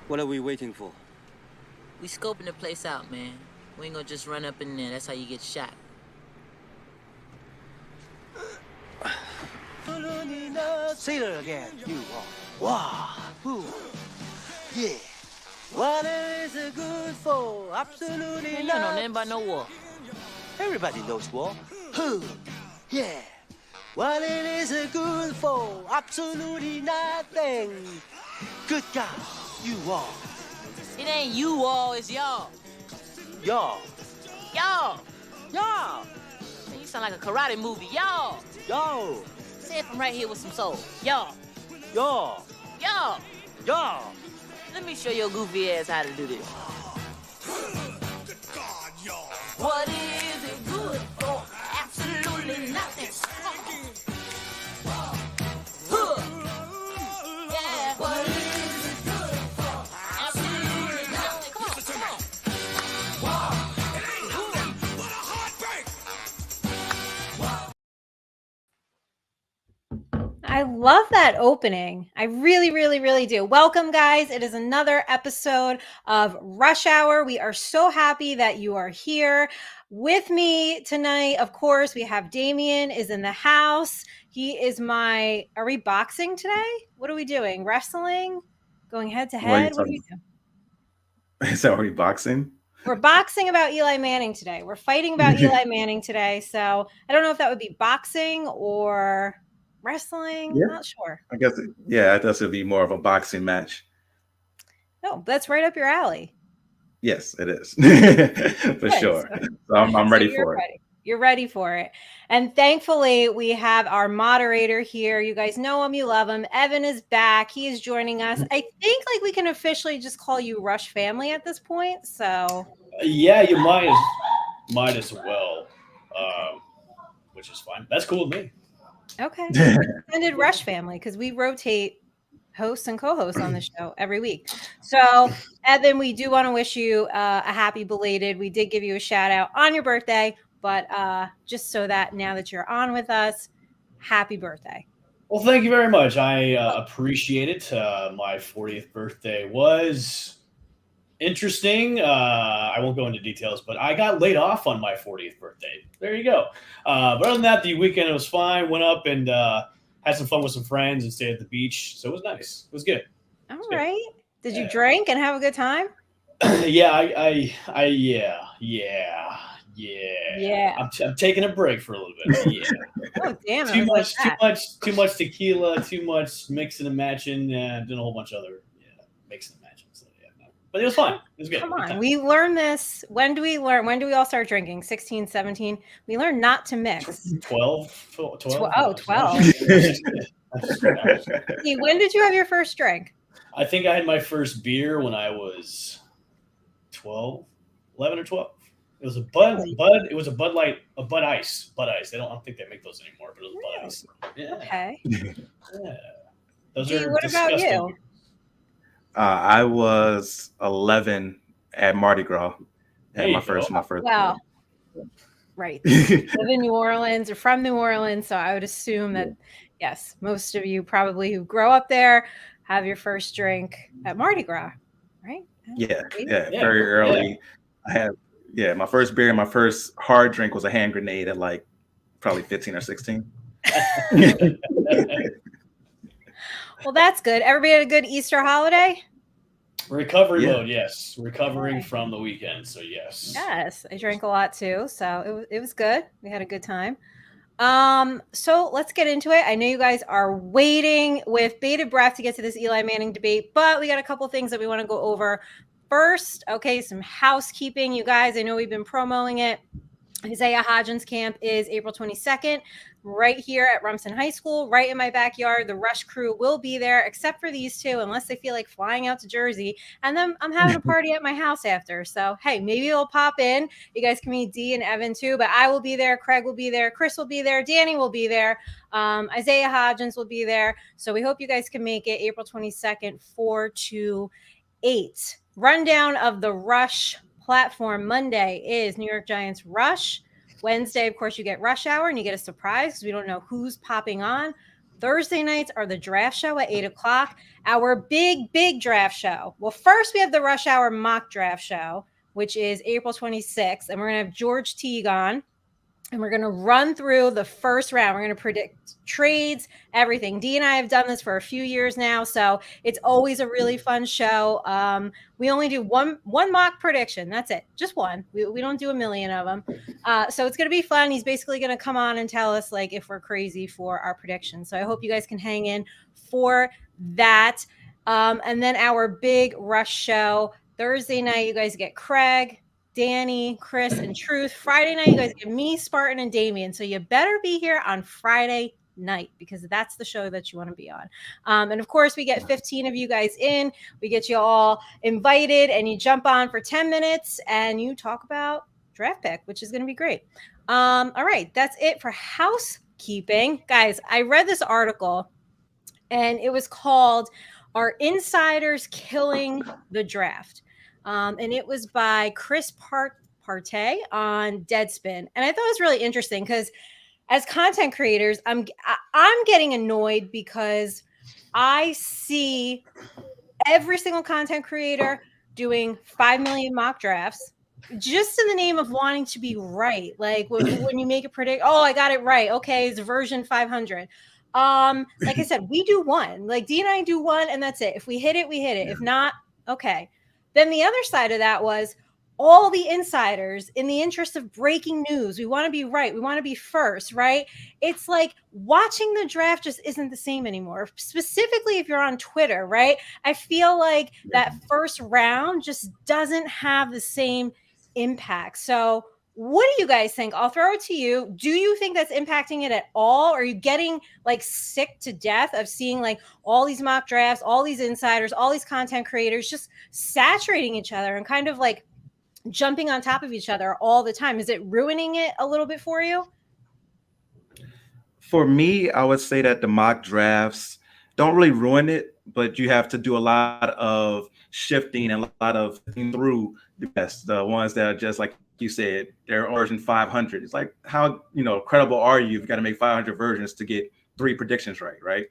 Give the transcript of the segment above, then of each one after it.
What are we waiting for? We scoping the place out, man. We ain't gonna just run up in there. That's how you get shot. Say that again. You wow. Yeah. What is it good for? Absolutely Man, you not. don't know nothing about no war. Everybody knows war. Yeah. What it is it good for? Absolutely nothing. Good God, you all. It ain't you all, it's y'all. Y'all. Y'all. Y'all. Man, you sound like a karate movie. Y'all. Y'all. Say it from right here with some soul. Y'all. Y'all. Y'all. Y'all. Let me show your goofy ass how to do this. What is it good for? Absolutely nothing. Yeah. What is it good for? Absolutely nothing. Come on. It ain't nothing but a heartbreak. I love that opening. I really, really, really do. Welcome, guys. It is another episode of Rush Hour. We are so happy that you are here with me tonight. Of course, we have Damian is in the house. He is my, are we boxing today? What are we doing? Wrestling? Going head to What are you head? What are we talking doing? about? Is that already boxing? We're boxing about Eli Manning today. We're fighting about Eli Manning today. So I don't know if that would be boxing or wrestling. Yeah, Not sure. I guess. I guess it'd be more of a boxing match. No, that's right up your alley. Yes, it is for Good. sure. So I'm So ready you're for it. ready. You're ready for it. And thankfully, we have our moderator here. You guys know him, you love him. Evan is back. He is joining us. I think like we can officially just call you Rush family at this point. So Yeah, you might as well, okay. which is fine. That's cool with me. Okay. Extended Rush family, because we rotate hosts and co-hosts on the show every week. So, Evan, we do want to wish you a happy belated. We did give you a shout out on your birthday, but just so that now that you're on with us, happy birthday. Well, thank you very much. I appreciate it. My 40th birthday was interesting. I won't go into details, but I got laid off on my 40th birthday. There you go. But other than that, the weekend was fine. Went up and had some fun with some friends and stayed at the beach. So it was nice. It was good. All It's good. right. Did you Yeah. drink and have a good time? Yeah. Yeah. I'm taking a break for a little bit. Yeah. Oh, damn. It Too was like much, too that. much, too much tequila, too much mixing and matching, doing a whole bunch of other mixing and matching. So yeah, no. But it was fun. It was good. Come Good on. time. We learn this. When do we learn? When do we all start drinking? 16, 17. We learn not to mix. 12, 12. Oh, No, 12. I'm just kidding. Hey, when did you have your first drink? I think I had my first beer when I was 12, 11 or 12. It was a Really? It was a Bud Light, a Bud Ice, Bud Ice. I don't think they make those anymore, but it was Bud Really? Ice. Yeah, Okay. yeah. Those G, are what about disgusting. you? I was 11 at Mardi Gras. There Had my you go. first. Well, right. Live in New Orleans or from New Orleans. So I would assume that, yes, most of you probably who grow up there have your first drink at Mardi Gras, right? Yeah, See? Yeah, very yeah. early. I had my first beer. My first hard drink was a hand grenade at like probably 15 or 16. Well, that's good. Everybody had a good Easter holiday? Recovery Yeah. mode, yes. Recovering Okay. from the weekend, so yes. Yes, I drank a lot too, so it was good. We had a good time. So let's get into it. I know you guys are waiting with bated breath to get to this Eli Manning debate, but we got a couple things that we want to go over. First, okay, some housekeeping. You guys, I know we've been promoting it. Isaiah Hodgins camp is April 22nd, right here at Rumson High School, right in my backyard. The Rush crew will be there, except for these two, unless they feel like flying out to Jersey. And then I'm having a party at my house after. So, hey, maybe they'll pop in. You guys can meet Dee and Evan too, but I will be there. Craig will be there. Chris will be there. Danny will be there. Isaiah Hodgins will be there. So we hope you guys can make it April 22nd, 4 to 8. Rundown of the Rush platform. Monday is New York Giants Rush. Wednesday, of course, you get Rush Hour and you get a surprise because we don't know who's popping on. Thursday nights are the draft show at 8 o'clock, our big draft show. Well, first we have the Rush Hour mock draft show, which is April 26th, and we're going to have George Teague on. And we're going to run through the first round. We're going to predict trades, everything. Dee and I have done this for a few years now, so it's always a really fun show. We only do one mock prediction. That's it. Just one. We don't do a million of them. So it's going to be fun. He's basically going to come on and tell us like if we're crazy for our predictions. So I hope you guys can hang in for that. And then our big Rush show. Thursday night, you guys get Craig, Danny, Chris, and Truth. Friday night, you guys get me, Spartan, and Damian. So you better be here on Friday night because that's the show that you want to be on. And of course, we get 15 of you guys in. We get you all invited, and you jump on for 10 minutes, and you talk about draft pick, which is going to be great. All right, that's it for housekeeping. Guys, I read this article, and it was called "Are Insiders Killing the Draft?" And it was by Chris Partey on Deadspin. And I thought it was really interesting because as content creators, I'm getting annoyed because I see every single content creator doing 5 million mock drafts just in the name of wanting to be right. Like when you make a predict, oh, I got it right. Okay, it's version 500. Like I said, we do one. Like Dee and I do one, and that's it. If we hit it, we hit it. If not, okay. Then the other side of that was all the insiders in the interest of breaking news. We want to be right. We want to be first, right? It's like watching the draft just isn't the same anymore. Specifically, if you're on Twitter, right? I feel like that first round just doesn't have the same impact. So what do you guys think? I'll throw it to you. Do you think that's impacting it at all? Are you getting like sick to death of seeing like all these mock drafts, all these insiders, all these content creators just saturating each other and kind of like jumping on top of each other all the time? Is it ruining it a little bit for you? For me, I would say that the mock drafts don't really ruin it, but you have to do a lot of shifting and a lot of thinking through the best, the ones that are just like you said, they're version 500. It's like, how credible are you if you got to make 500 versions to get 3 predictions right?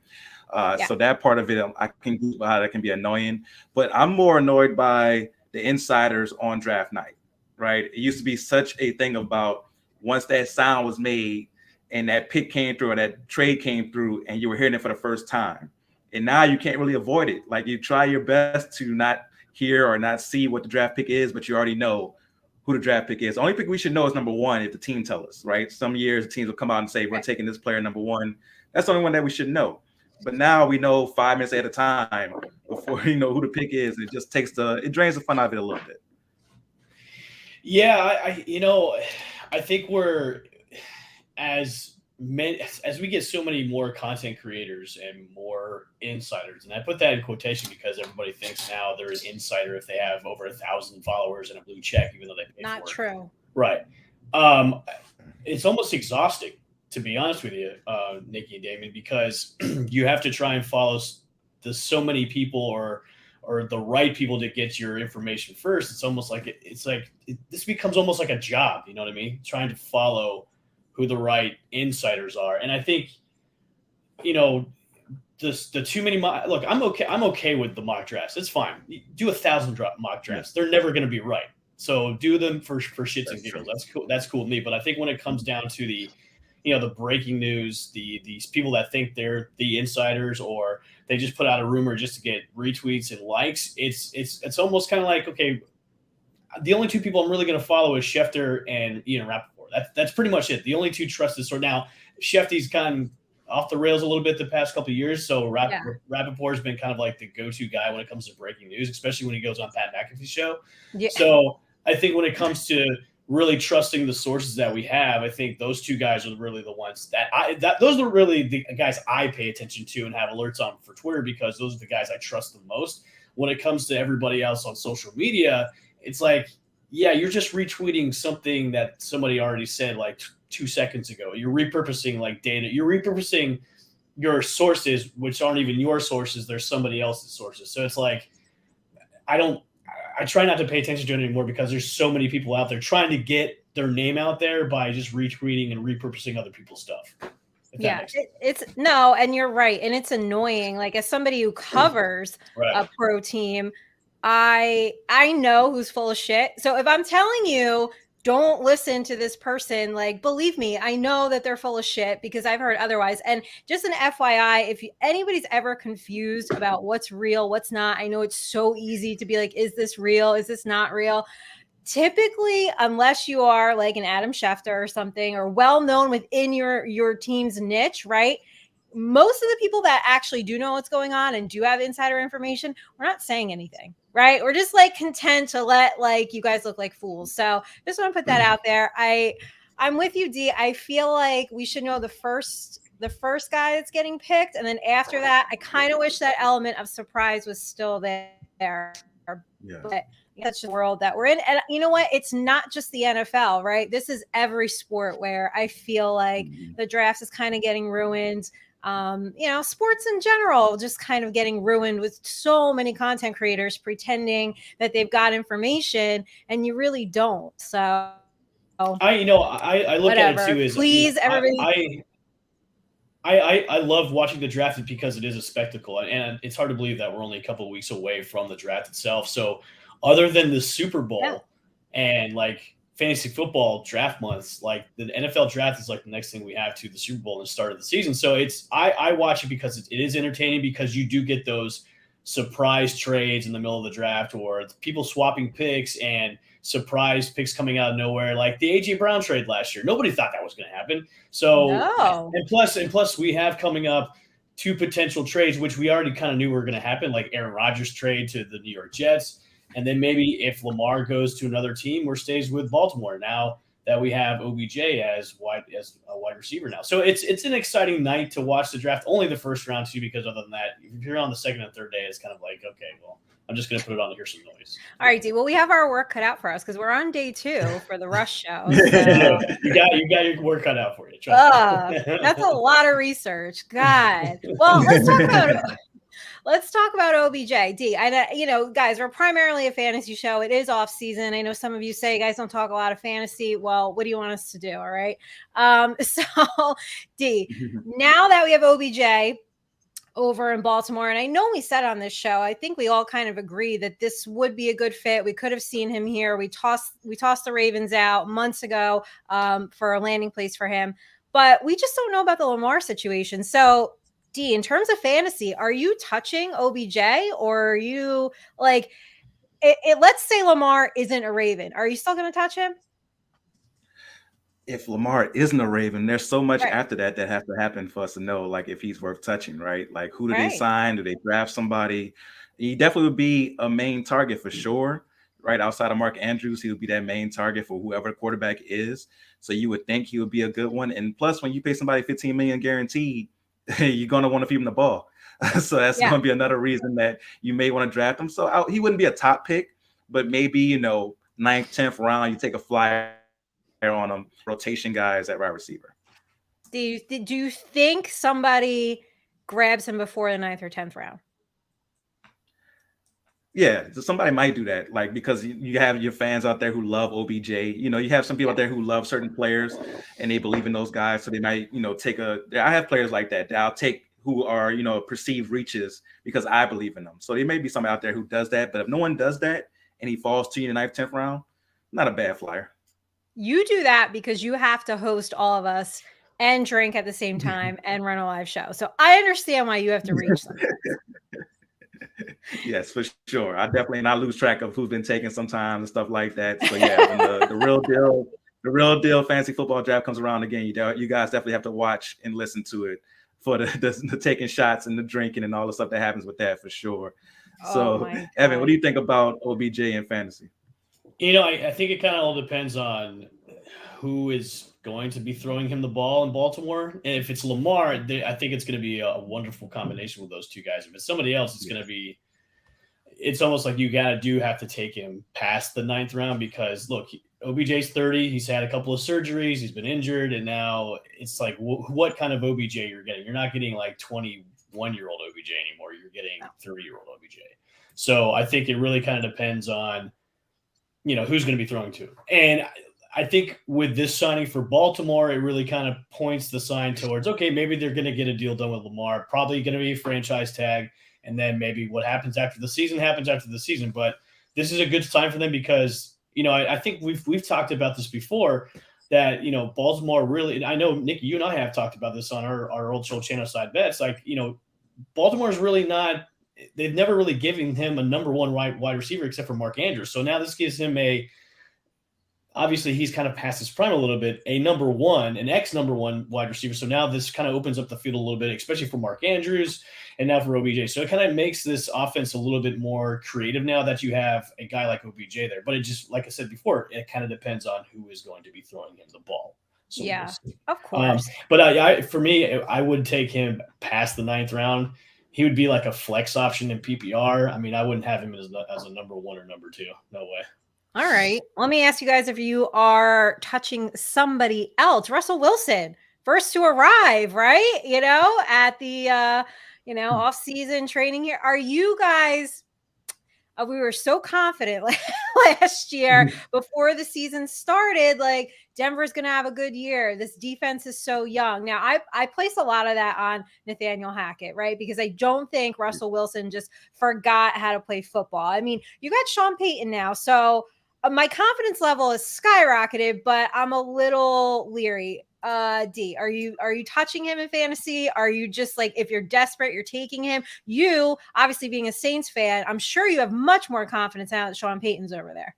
So that part of it, I can see how that can be annoying. But I'm more annoyed by the insiders on draft night, right? It used to be such a thing about once that sound was made and that pick came through or that trade came through and you were hearing it for the first time. And now you can't really avoid it. Like you try your best to not hear or not see what the draft pick is, but you already know who the draft pick is. The only pick we should know is number 1 if the team tells us, right? Some years the teams will come out and say, we're taking this player number 1. That's the only one that we should know. But now we know 5 minutes at a time before you know who the pick is. It just it drains the fun out of it a little bit. Yeah, I think we're as we get so many more content creators and more insiders, and I put that in quotation because everybody thinks now they're an insider if they have over 1,000 followers and a blue check, even though they pay Not for it. true. Right. It's almost exhausting, to be honest with you, Nikki and Damian, because you have to try and follow so many people or the right people to get your information first. It's almost like this becomes almost like a job. You know what I mean? Trying to follow who the right insiders are. And I think, the too many look, I'm okay with the mock drafts. It's fine. Do 1,000 mock drafts. They're never going to be right. So do them for shits and giggles. That's cool. That's cool with me. But I think when it comes down to the breaking news, these people that think they're the insiders or they just put out a rumor just to get retweets and likes, it's almost kind of like, okay, the only 2 people I'm really going to follow is Schefter and Ian Rappaport. That's pretty much it. The only 2 trusted sources. Now, Schefter's kind of off the rails a little bit the past couple of years, so Rappaport's been kind of like the go-to guy when it comes to breaking news, especially when he goes on Pat McAfee's show. Yeah. So I think when it comes to really trusting the sources that we have, I think those 2 guys are really the ones those are really the guys I pay attention to and have alerts on for Twitter because those are the guys I trust the most. When it comes to everybody else on social media, it's like, yeah, you're just retweeting something that somebody already said like 2 seconds ago. You're repurposing like data. You're repurposing your sources, which aren't even your sources. They're somebody else's sources. So it's like, I try not to pay attention to it anymore because there's so many people out there trying to get their name out there by just retweeting and repurposing other people's stuff. Yeah, it's no, and you're right, and it's annoying. Like as somebody who covers a pro team, I know who's full of shit. So if I'm telling you don't listen to this person, like believe me, I know that they're full of shit because I've heard otherwise. And just an FYI, if anybody's ever confused about what's real, what's not, I know it's so easy to be like, is this real? Is this not real? Typically, unless you are like an Adam Schefter or something, or well known within your team's niche, right? Most of the people that actually do know what's going on and do have insider information, we're not saying anything, right? We're just like content to let like you guys look like fools. So just want to put that out there. I'm with you, D. I feel like we should know the first guy that's getting picked, and then after that, I kind of wish that element of surprise was still there. Yeah. But such the world that we're in. And you know what? It's not just the NFL, right? This is every sport where I feel like the draft is kind of getting ruined. Sports in general just kind of getting ruined with so many content creators pretending that they've got information and you really don't. So I look at it too as please, everybody. I love watching the draft because it is a spectacle, and it's hard to believe that we're only a couple of weeks away from the draft itself. So other than the Super Bowl and like fantasy football draft months, like the NFL draft is like the next thing we have to the Super Bowl and the start of the season. So I watch it because it is entertaining, because you do get those surprise trades in the middle of the draft, or people swapping picks and surprise picks coming out of nowhere, like the AJ Brown trade last year. Nobody thought that was going to happen. So and plus we have coming up 2 potential trades, which we already kind of knew were going to happen, like Aaron Rodgers trade to the New York Jets. And then maybe if Lamar goes to another team or stays with Baltimore, now that we have OBJ as a wide receiver now. So it's an exciting night to watch the draft. Only the first round too, because other than that, if you're on the second and third day, it's kind of like, okay, well, I'm just going to put it on to hear some noise. All right, D. Well, we have our work cut out for us because we're on day 2 for the Rush show. So. you got your work cut out for you. That's a lot of research. God. Well, let's talk about OBJ. D. Guys, we're primarily a fantasy show. It is off season. I know some of you say you guys don't talk a lot of fantasy. Well, what do you want us to do? All right. So D, now that we have OBJ over in Baltimore, and I know we said on this show, I think we all kind of agree that this would be a good fit. We could have seen him here. We tossed the Ravens out months ago for a landing place for him, but we just don't know about the Lamar situation. So D, in terms of fantasy, are you touching OBJ, or are you like, let's say Lamar isn't a Raven, are you still going to touch him? If Lamar isn't a Raven, there's so much after that has to happen for us to know, like, if he's worth touching, right? Like, who do they sign? Do they draft somebody? He definitely would be a main target for sure, right? Outside of Mark Andrews, he would be that main target for whoever the quarterback is. So you would think he would be a good one. And plus, when you pay somebody $15 million guaranteed, you're going to want to feed him the ball. So that's going to be another reason that you may want to draft him. So he wouldn't be a top pick, but maybe, 9th, 10th round, you take a flyer on them, rotation guys at wide receiver. Do you think somebody grabs him before the 9th or 10th round? Yeah, so somebody might do that, like, because you have your fans out there who love OBJ. You have some people out there who love certain players and they believe in those guys, so they might, take I have players like that I'll take who are, perceived reaches because I believe in them. So there may be somebody out there who does that, but if no one does that and he falls to you in the 9th, 10th round, not a bad flyer. You do that because you have to host all of us and drink at the same time and run a live show. So I understand why you have to reach them. Yes, for sure. I definitely not lose track of who's been taken sometimes and stuff like that. So yeah, when the real deal fantasy football draft comes around again, you guys definitely have to watch and listen to it for the taking shots and the drinking and all the stuff that happens with that, for sure. So Evan, what do you think about OBJ in fantasy? I think it kind of all depends on who is going to be throwing him the ball in Baltimore. And if it's Lamar, I think it's going to be a wonderful combination with those two guys. If it's somebody else, it's going to be – it's almost like you have to take him past the 9th round because, look, OBJ's 30. He's had a couple of surgeries. He's been injured. And now it's like what kind of OBJ you're getting. You're not getting like 21-year-old OBJ anymore. You're getting 30-year-old OBJ. So I think it really kind of depends on – who's going to be throwing to. And I think with this signing for Baltimore, it really kind of points the sign towards, okay, maybe they're going to get a deal done with Lamar, probably going to be a franchise tag. And then maybe what happens after the season happens after the season. But this is a good sign for them because, I think we've talked about this before that, Baltimore really, and I know, Nikki, you and I have talked about this on our old show, Channel Side Bets. Like, Baltimore's really not, they've never really given him a number one wide receiver except for Mark Andrews. So now this gives him obviously he's kind of past his prime a little bit, an ex-number one wide receiver. So now this kind of opens up the field a little bit, especially for Mark Andrews and now for OBJ. So it kind of makes this offense a little bit more creative now that you have a guy like OBJ there. But it just, like I said before, it kind of depends on who is going to be throwing him the ball. So yeah, of course. But for me, I would take him past the 9th round. He would be like a flex option in PPR. I mean, I wouldn't have him as a number 1 or number 2. No way. All right. Let me ask you guys if you are touching somebody else. Russell Wilson, first to arrive, right? At the, off-season training here. Are you guys, we were so confident last year before the season started, like Denver's going to have a good year. This defense is so young. Now, I place a lot of that on Nathaniel Hackett, right? Because I don't think Russell Wilson just forgot how to play football. I mean, you got Sean Payton now, so my confidence level is skyrocketed, but I'm a little leery. D, are you touching him in fantasy? Are you just like, if you're desperate, you're taking him? You, obviously being a Saints fan, I'm sure you have much more confidence now that Sean Payton's over there.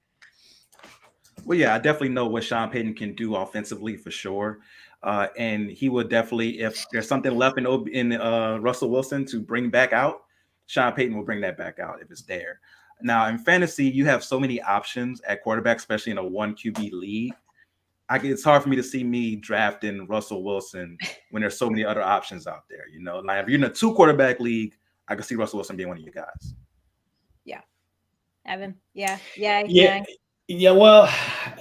Well, yeah, I definitely know what Sean Payton can do offensively for sure. And he would definitely, if there's something left in Russell Wilson to bring back out, Sean Payton will bring that back out if it's there. Now, in fantasy, you have so many options at quarterback, especially in a 1 QB league. It's hard for me to see me drafting Russell Wilson when there's so many other options out there. Like if you're in a 2 quarterback league, I can see Russell Wilson being one of you guys. Yeah. Evan. Yeah. Yeah, well,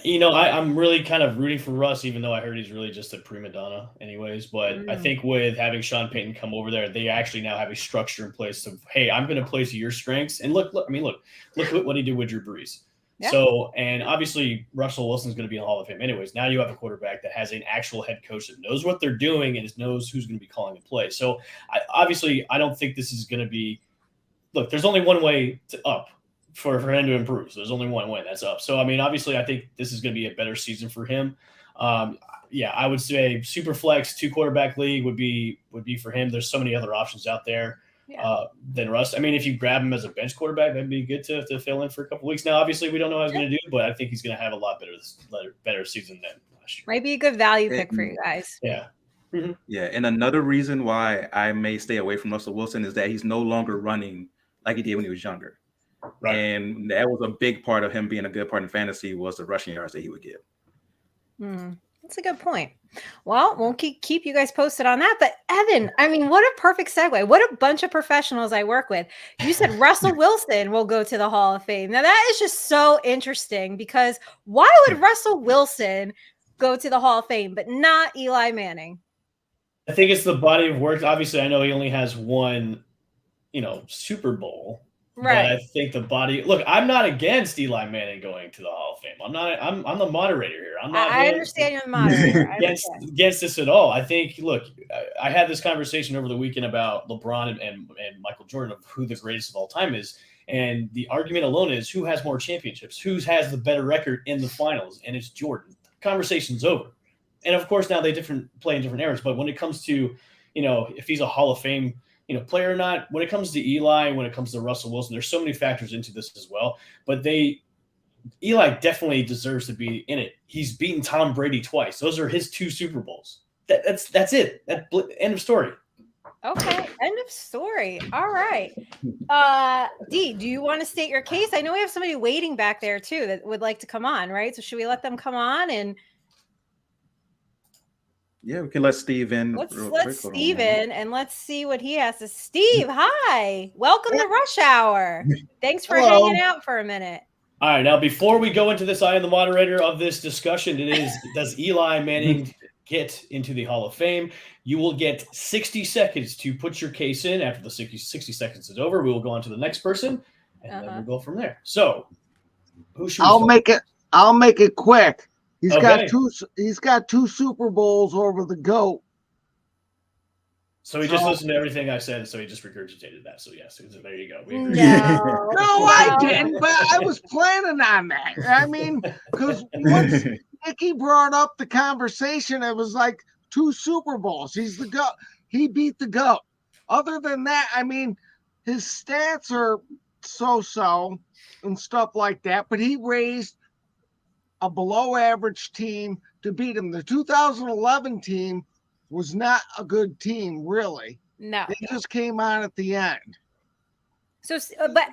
I'm really kind of rooting for Russ, even though I heard he's really just a prima donna anyways. But I think with having Sean Payton come over there, they actually now have a structure in place of, hey, I'm going to play to your strengths. And look what he did with Drew Brees. Yeah. So, and obviously Russell Wilson's going to be in the Hall of Fame anyways. Now you have a quarterback that has an actual head coach that knows what they're doing and knows who's going to be calling the play. So I don't think this is going to be, there's only one way up for him to improve. So there's only one way, that's up. So, I mean, obviously I think this is going to be a better season for him. I would say super flex 2 quarterback league would be for him. There's so many other options out there. Than Russ. I mean, if you grab him as a bench quarterback, that'd be good to fill in for a couple weeks. Now, obviously, we don't know how he's going to do, but I think he's going to have a lot better season than last year. Might be a good value pick for you guys. Yeah. Mm-hmm. Yeah, and another reason why I may stay away from Russell Wilson is that he's no longer running like he did when he was younger. Right. And that was a big part of him being a good part in fantasy was the rushing yards that he would get. That's a good point. Well, we'll keep you guys posted on that. But Evan, I mean, what a perfect segue. What a bunch of professionals I work with. You said Russell Wilson will go to the Hall of Fame. Now that is just so interesting because why would Russell Wilson go to the Hall of Fame, but not Eli Manning? I think it's the body of work. Obviously, I know he only has one, Super Bowl. Right. But I think the body. Look, I'm not against Eli Manning going to the Hall of Fame. I'm the moderator here. I'm not. I understand you're the moderator. against this at all. I think. Look, I had this conversation over the weekend about LeBron and Michael Jordan of who the greatest of all time is, and the argument alone is who has more championships, who has the better record in the finals, and it's Jordan. Conversation's over. And of course, now they play in different eras. But when it comes to, if he's a Hall of Fame. Player or not, when it comes to Eli, when it comes to Russell Wilson, there's so many factors into this as well. But Eli definitely deserves to be in it. He's beaten Tom Brady twice. Those are his 2 Super Bowls. That's it. End of story. Okay, end of story. All right. D, do you want to state your case? I know we have somebody waiting back there too that would like to come on, right? So should we let them come on and? Yeah, we can let Steve in. Let's Steve in and let's see what he has to. Steve, hi. Welcome to Rush Hour. Thanks for hanging out for a minute. All right. Now, before we go into this, I am the moderator of this discussion. It is, does Eli Manning get into the Hall of Fame? You will get 60 seconds to put your case in. After the 60 seconds is over, we will go on to the next person, and then we'll go from there. So, who should I'll make it quick. He's got two Super Bowls over the GOAT. So he just listened to everything I said, so he just regurgitated that. So yes, there you go. No, I didn't, but I was planning on that. I mean, because once Nikki brought up the conversation, it was like 2 Super Bowls. He's the GOAT. He beat the GOAT. Other than that, I mean, his stats are so-so and stuff like that, but he raised a below-average team to beat him. The 2011 team was not a good team, really. No. They just came on at the end. So,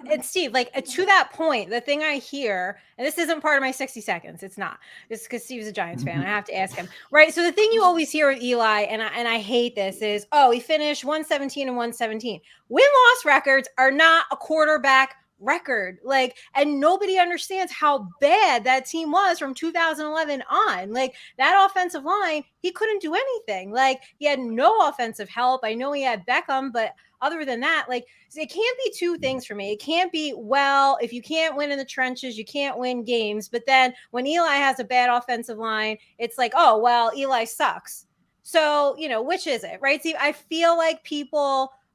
and Steve, like to that point, the thing I hear, and this isn't part of my 60 seconds, it's not. It's because Steve's a Giants fan. I have to ask him, right? So the thing you always hear with Eli, and I hate this, is he finished 117 and 117. Win-loss records are not a quarterback record, like, and nobody understands how bad that team was from 2011 on. Like, that offensive line, he couldn't do anything. Like, he had no offensive help. I know he had Beckham, but other than that, like, it can't be two things for me. It can't be, well, if you can't win in the trenches, you can't win games. But then when Eli has a bad offensive line, it's like, oh, well, Eli sucks. So, which is it, right? See, I feel like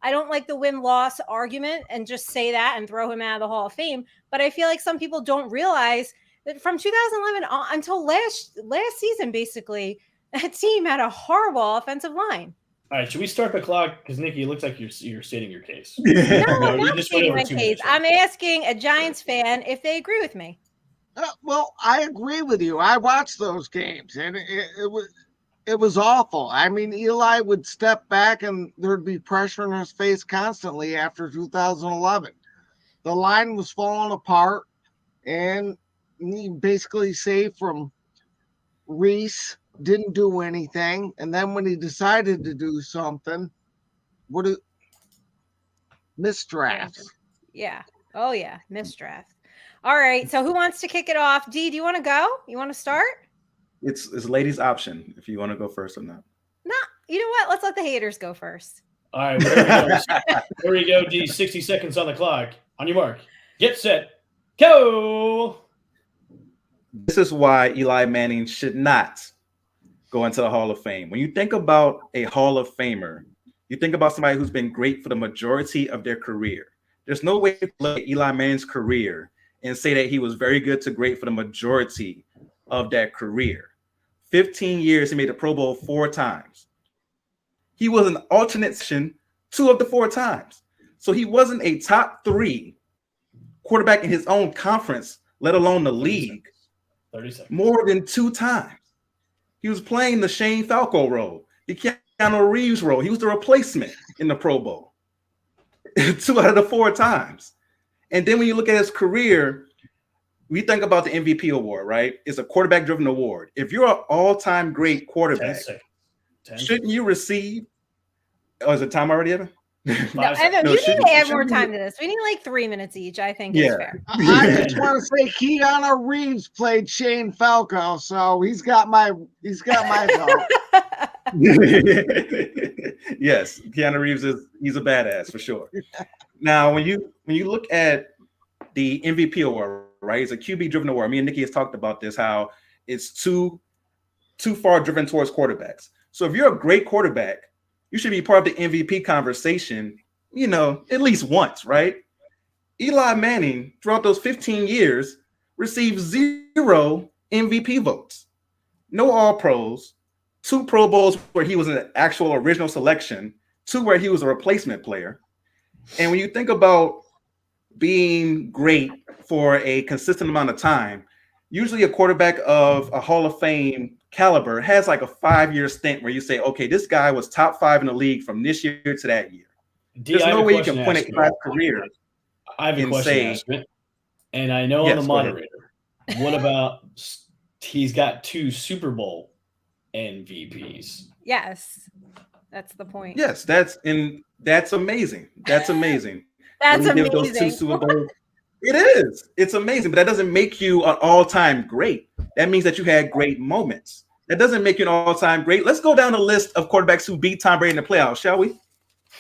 I don't like the win-loss argument and just say that and throw him out of the Hall of Fame. But I feel like some people don't realize that from 2011 until last season, basically, that team had a horrible offensive line. All right, should we start the clock? Because Nikki, it looks like you're stating your case. No, I'm not stating my case. I'm asking a Giants fan if they agree with me. Well, I agree with you. I watched those games, and it was awful. I mean, Eli would step back, and there'd be pressure in his face constantly after 2011. The line was falling apart, and he basically saved from Reese. Didn't do anything, and then when he decided to do something, missed drafts. Yeah. Oh yeah, missed draft. All right. So who wants to kick it off? Dee, do you want to go? You want to start? It's ladies' option if you want to go first or not. No. You know what? Let's let the haters go first. All right. There we go. Dee. 60 seconds on the clock. On your mark. Get set. Go. This is why Eli Manning should not go into the Hall of Fame. When you think about a Hall of Famer, you think about somebody who's been great for the majority of their career. There's no way to look at Eli Manning's career and say that he was very good to great for the majority of that career. 15 years, he made the Pro Bowl 4 times. He was an alternate section 2 of the 4 times. So he wasn't a top 3 quarterback in his own conference, let alone the league, 30 seconds. More than 2 times. He was playing the Shane Falco role, the Keanu Reeves role. He was the replacement in the Pro Bowl 2 out of the 4 times. And then when you look at his career, we think about the MVP award, right? It's a quarterback-driven award. If you're an all-time great quarterback, shouldn't you receive? Oh, is it time already, Evan? No, Evan, you need to add more time to this. We need like 3 minutes each, I think. Is fair. I just want to say Keanu Reeves played Shane Falco, so he's got my vote. Yes, Keanu Reeves he's a badass for sure. Now, when you look at the MVP award, right? It's a QB driven award. Me and Nikki has talked about this, how it's too far driven towards quarterbacks. So if you're a great quarterback, you should be part of the MVP conversation, at least once, right? Eli Manning, throughout those 15 years, received 0 MVP votes. No All-Pros, 2 Pro Bowls where he was an actual original selection, 2 where he was a replacement player. And when you think about being great for a consistent amount of time, usually a quarterback of a Hall of Fame caliber has like a 5-year stint where you say, okay, this guy was top 5 in the league from this year to that year. There's no way you can point at Eli's career. I have a question to ask, and I know I'm the moderator. What about he's got 2 Super Bowl MVPs? Yes, that's the point. Yes, that's amazing. That's amazing. That's amazing. Those 2 Super Bowls. It is. It's amazing, but that doesn't make you an all-time great. That means that you had great moments. That doesn't make you an all-time great. Let's go down the list of quarterbacks who beat Tom Brady in the playoffs, shall we?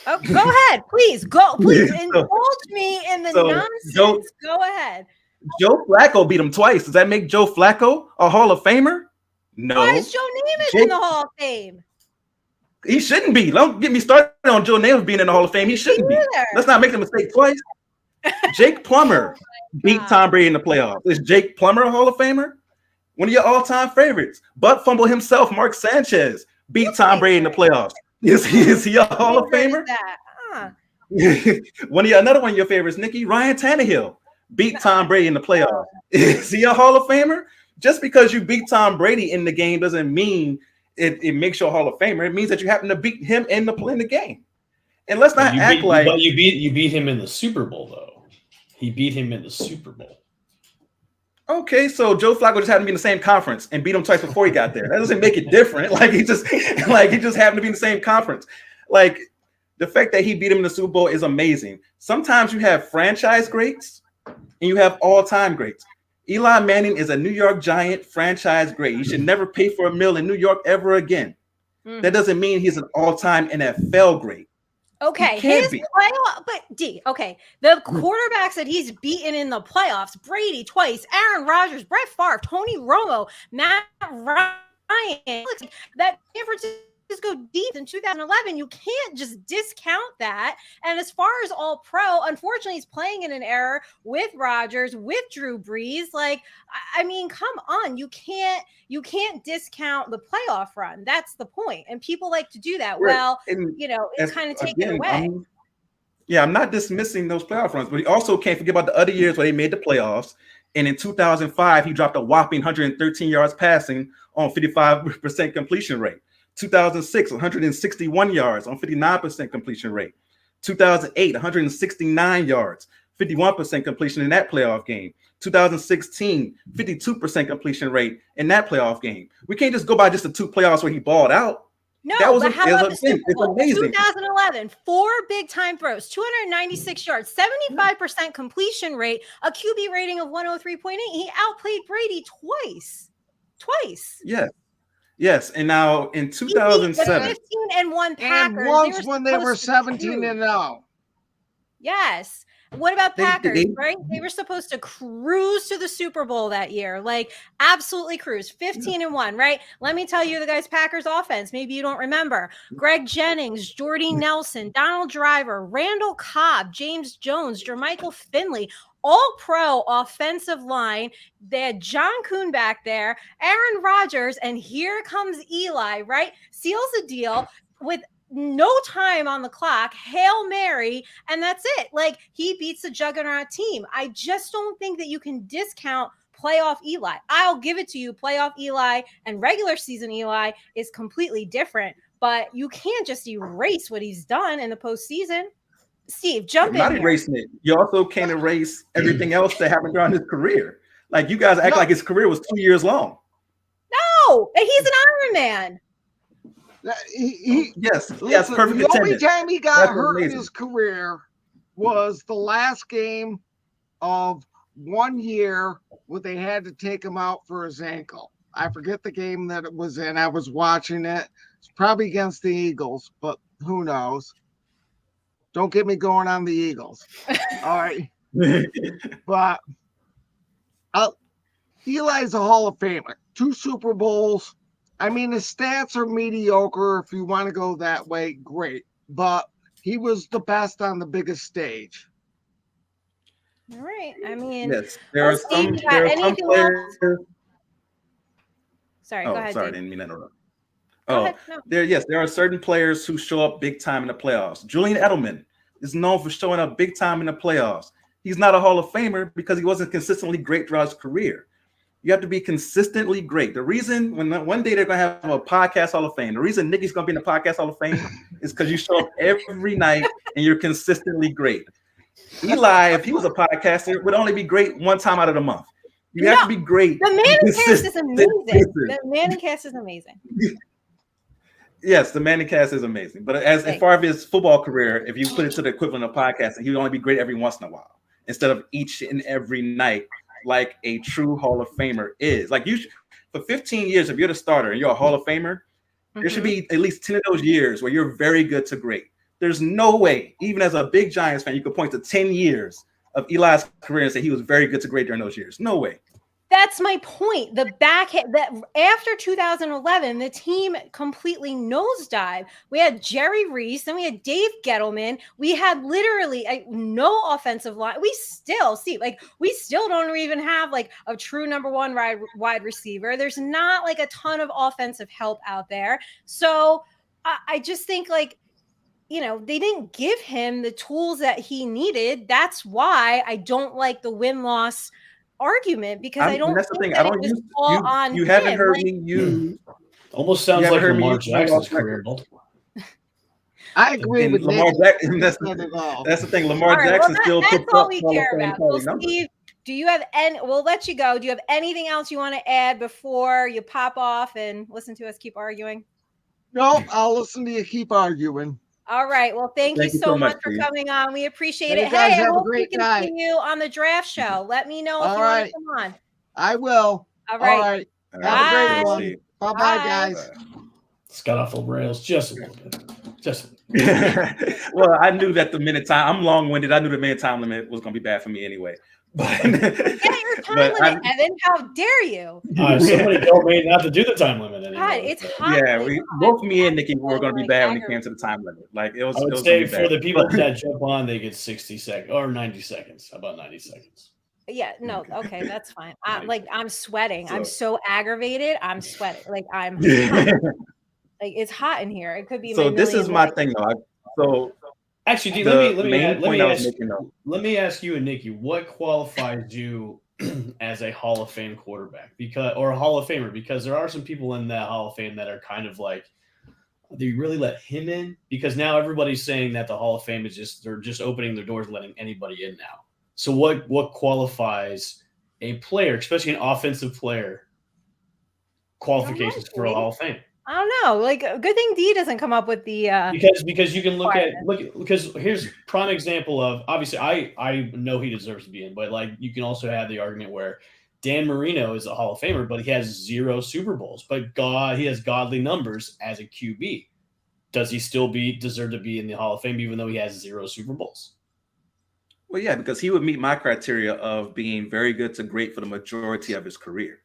Oh, go ahead, please. Please indulge me in the nonsense. Go ahead. Joe Flacco beat him twice. Does that make Joe Flacco a Hall of Famer? No. Why is Joe Namath in Jake- the Hall of Fame? He shouldn't be. Don't get me started on Joe Namath being in the Hall of Fame. He shouldn't be. Either. Let's not make the mistake twice. Jake Plummer beat God. Tom Brady in the playoffs. Is Jake Plummer a Hall of Famer? One of your all-time favorites. Butt fumble himself, Mark Sanchez, beat Tom Brady in the playoffs. Is he a Hall of Favorite Famer? is that? Huh. Another one of your favorites, Nikki, Ryan Tannehill, beat Tom Brady in the playoffs. Is he a Hall of Famer? Just because you beat Tom Brady in the game doesn't mean it makes you a Hall of Famer. It means that you happen to beat him in the game. And let's not act like you beat him in the Super Bowl though. He beat him in the Super Bowl. okay, so Joe Flacco just happened to be in the same conference and beat him twice before he got there. That doesn't make it different. He just happened to be in the same conference. Like the fact that he beat him in the Super Bowl is amazing. Sometimes you have franchise greats and you have all-time greats. Eli Manning is a New York Giant franchise great. You should never pay for a meal in New York ever again. That doesn't mean he's an all-time NFL great. Okay, his playoff, but okay, the quarterbacks that he's beaten in the playoffs: Brady twice, Aaron Rodgers, Brett Favre, Tony Romo, Matt Ryan. That San Francisco deep in 2011, you can't just discount that. And as far as all pro, unfortunately, he's playing in an era with Rodgers, with Drew Brees. I mean, come on, you can't discount the playoff run. That's the point. And people like to do that. Right. Well, And it's kind of taken away. I'm not dismissing those playoff runs, but you also can't forget about the other years where they made the playoffs. And in 2005, he dropped a whopping 113 yards passing on 55% completion rate. 2006, 161 yards on 59% completion rate. 2008, 169 yards, 51% completion in that playoff game. 2016, 52% completion rate in that playoff game. We can't just go by just the two playoffs where he balled out. No, that was but how about the Super it's Bowl? amazing. 2011, 4 big time throws, 296 yards, 75% completion rate, a QB rating of 103.8. He outplayed Brady twice. Yes, and now in 2007, 15-1 Packers. And once when they were 17-0. Yes. What about They- Packers, they- right? They were supposed to cruise to the Super Bowl that year, absolutely cruise. 15-1, right? Let me tell you the guys' Packers offense. Maybe you don't remember. Greg Jennings, Jordy Nelson, Donald Driver, Randall Cobb, James Jones, Jermichael Finley, all pro offensive line. They had John Kuhn back there, Aaron Rodgers, and here comes Eli, right? Seals the deal with no time on the clock, Hail Mary, and that's it. He beats the juggernaut team. I just don't think that you can discount playoff Eli. I'll give it to you. Playoff Eli and regular season Eli is completely different, but you can't just erase what he's done in the postseason. Steve, jump in. Not here. erasing it. You also can't erase everything else that happened during his career. You guys act like his career was 2 years long. No, and he's an Iron Man. Yes, Listen, perfect the only attendance. time he got That's hurt in amazing. his career was the last game of 1 year where they had to take him out for his ankle. I forget the game that it was in. I was watching it. It's probably against the Eagles, but who knows? Don't get me going on the Eagles. All right. But Eli's a Hall of Famer. 2 Super Bowls. I mean, his stats are mediocre. If you want to go that way, great. But he was the best on the biggest stage. All right. I mean, Yes, there are Steve, some you got anything players. Sorry, Oh, go ahead. sorry, I Dave. didn't mean to interrupt. Go Oh, ahead. No. there are certain players who show up big time in the playoffs. Julian Edelman is known for showing up big time in the playoffs. He's not a Hall of Famer because he wasn't consistently great throughout his career. You have to be consistently great. The reason when one day they're going to have a podcast Hall of Fame, the reason Nikki's going to be in the podcast Hall of Fame is because you show up every night and you're consistently great. Eli, if he was a podcaster, would only be great one time out of the month. You have to be great. The Manning cast is amazing. The Manning cast is amazing. Yes, the Manning cast is amazing. But as far as his football career, if you put it to the equivalent of podcasting, he would only be great every once in a while instead of each and every night, like a true Hall of Famer is. For 15 years, if you're the starter and you're a Hall of Famer, there should be at least 10 of those years where you're very good to great. There's no way, even as a big Giants fan, you could point to 10 years of Eli's career and say he was very good to great during those years. No way. That's my point. The that after 2011, the team completely nosedived. We had Jerry Reese, then we had Dave Gettleman. We had literally no offensive line. We still don't even have like a true number one wide receiver. There's not like a ton of offensive help out there. So I just think like, you know, they didn't give him the tools that he needed. That's why I don't like the win-loss argument, because I don't that's the think thing. that I don't it was use all on you haven't him. heard Like, me use. Almost sounds You like haven't heard me Lamar use Jackson's win-loss career. I agree And with Lamar Nick. Jackson. That's Not at all. the thing. all Lamar right, well, Jackson still that's puts all up we Hall of care Fame about. Well, quality numbers. Steve, do you have any? We'll let you go. Do you have anything else you want to add before you pop off and listen to us keep arguing? No, I'll listen to you keep arguing. All right. Well, thank you so much for Steve. coming on. We appreciate Hey, it. you guys Hey, I have a hope we great can night. see you on the draft show. Let me know if All you want right. to come on. I will. All right. All right. All Have a great Bye. one. Bye-bye, Bye. guys. It's got off the rails just a little bit. Just a little bit. Well, I knew that the minute time. I'm long-winded. I knew the minute time limit was going to be bad for me anyway. But Get your time limit, Evan. How dare you? Somebody told me not to do the time limit anymore. God, it's hot. yeah, Like, both me and Nikki were going to be like, bad when it came to the time limit. Like it was. I it would was say gonna be for bad. the people that jump on, they get 60 seconds or 90 seconds. How about 90 seconds? Yeah, no, okay, that's fine. I'm sweating. I'm so aggravated. I'm sweating. Like I'm hot. Like it's hot in here. It could be. So my this is million my lights. thing, though. So Actually, D, the let main point I was ask, making, though. let me ask you and Nikki, what qualifies you as a Hall of Fame quarterback, or a Hall of Famer? Because there are some people in that Hall of Fame that are kind of like, do you really let him in? Because now everybody's saying that the Hall of Fame is they're just opening their doors, letting anybody in now. So what qualifies a player, especially an offensive player, qualifications for a Hall of Fame? I don't know. Like, a good thing D doesn't come up with the because you can look because here's prime example of, obviously I know he deserves to be in, but like you can also have the argument where Dan Marino is a Hall of Famer, but he has 0 Super Bowls, but he has godly numbers as a QB. Does he still deserve to be in the Hall of Fame even though he has 0 Super Bowls? Well, yeah, because he would meet my criteria of being very good to great for the majority of his career.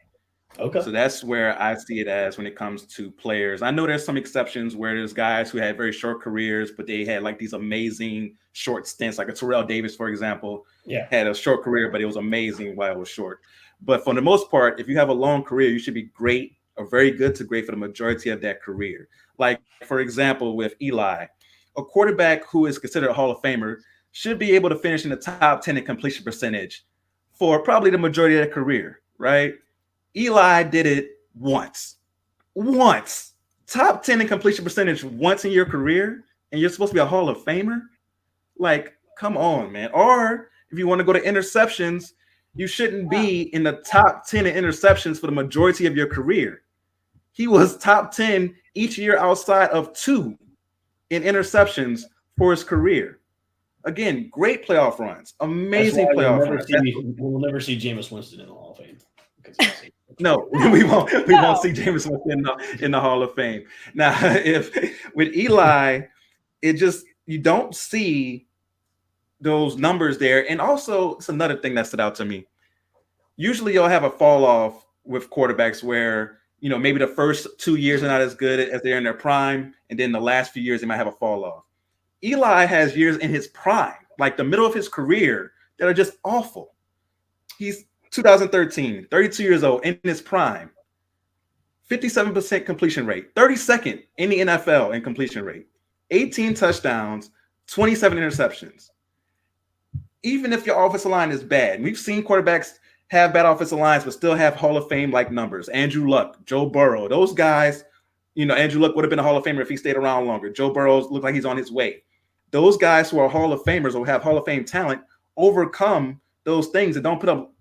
Okay. So that's where I see it as when it comes to players. I know there's some exceptions where there's guys who had very short careers, but they had like these amazing short stints, like a Terrell Davis, for example, had a short career, but it was amazing while it was short. But for the most part, if you have a long career, you should be great or very good to great for the majority of that career. Like, for example, with Eli, a quarterback who is considered a Hall of Famer should be able to finish in the top 10 in completion percentage for probably the majority of their career, right? Eli did it once. Top 10 in completion percentage once in your career, and you're supposed to be a Hall of Famer? Like, come on, man. Or if you want to go to interceptions, you shouldn't be in the top 10 in interceptions for the majority of your career. He was top 10 each year outside of 2 in interceptions for his career. Again, great playoff runs, amazing playoff runs. We'll never see Jameis Winston in the Hall of Fame. No, we won't. We won't see Jameis Winston in the Hall of Fame. Now, if with Eli, you don't see those numbers there. And also, it's another thing that stood out to me. Usually, you'll have a fall off with quarterbacks where maybe the first 2 years are not as good as they're in their prime, and then the last few years they might have a fall off. Eli has years in his prime, like the middle of his career, that are just awful. He's 2013, 32 years old, in his prime. 57% completion rate, 32nd in the NFL in completion rate, 18 touchdowns, 27 interceptions. Even if your offensive line is bad, we've seen quarterbacks have bad offensive lines but still have Hall of Fame-like numbers. Andrew Luck, Joe Burrow, those guys, Andrew Luck would have been a Hall of Famer if he stayed around longer. Joe Burrow looked like he's on his way. Those guys who are Hall of Famers or have Hall of Fame talent overcome those things and don't put up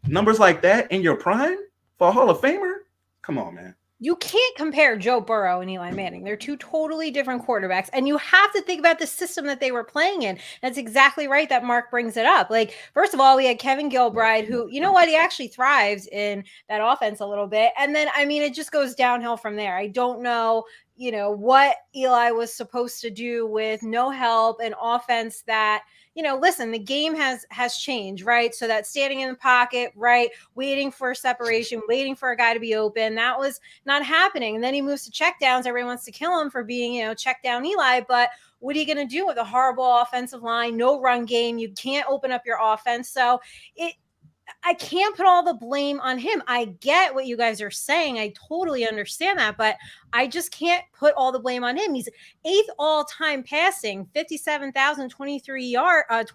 numbers like that in your prime for a Hall of Famer? Come on, man. You can't compare Joe Burrow and Eli Manning. They're 2 totally different quarterbacks. And you have to think about the system that they were playing in. That's exactly right that Mark brings it up. Like, first of all, we had Kevin Gilbride, who, you know what, he actually thrives in that offense a little bit. And then, it just goes downhill from there. I don't know, what Eli was supposed to do with no help, an offense that, listen, the game has changed, right? So that standing in the pocket, right, waiting for separation, waiting for a guy to be open, that was not happening. And then he moves to check downs. Everyone wants to kill him for being, check down Eli. But what are you going to do with a horrible offensive line, no run game? You can't open up your offense. So I can't put all the blame on him. I get what you guys are saying. I totally understand that, but I just can't put all the blame on him. He's 8th all-time passing, 57,023 yards,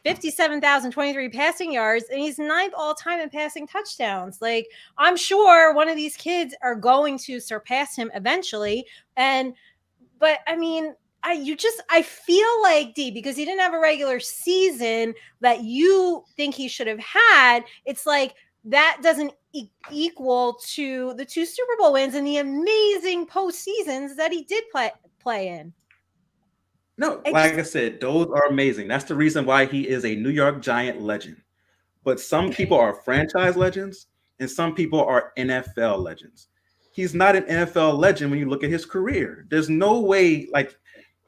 57,023 passing yards, and he's 9th all-time in passing touchdowns. Like, I'm sure one of these kids are going to surpass him eventually. But I mean, I feel like, D, because he didn't have a regular season that you think he should have had, it's like that doesn't equal to the 2 Super Bowl wins and the amazing postseasons that he did play in. No, like I said, those are amazing. That's the reason why he is a New York Giant legend. But some people are franchise legends and some people are NFL legends. He's not an NFL legend when you look at his career. There's no way, like,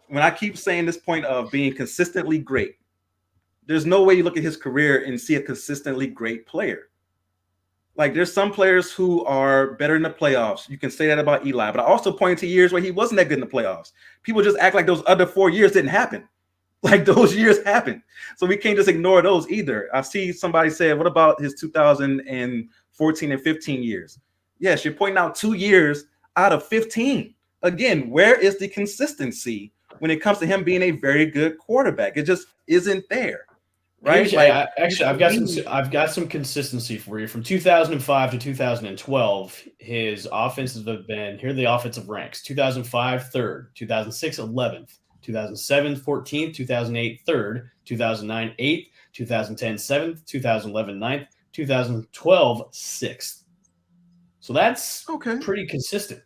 when I keep saying this point of being consistently great, there's no way you look at his career and see a consistently great player. Like, there's some players who are better in the playoffs. You can say that about Eli, but I also point to years where he wasn't that good in the playoffs. People just act like those other 4 years didn't happen. Like, those years happened. So we can't just ignore those either. I see somebody say, what about his 2014 and 15 years? Yes, you're pointing out 2 years out of 15. Again, where is the consistency when it comes to him being a very good quarterback? It just isn't there, right? I've got some consistency for you. From 2005 to 2012, his offenses have been, here are the offensive ranks: 2005 3rd, 2006 11th, 2007 14th, 2008 3rd, 2009 8th, 2010 7th, 2011 9th, 2012 6th. So that's pretty consistent.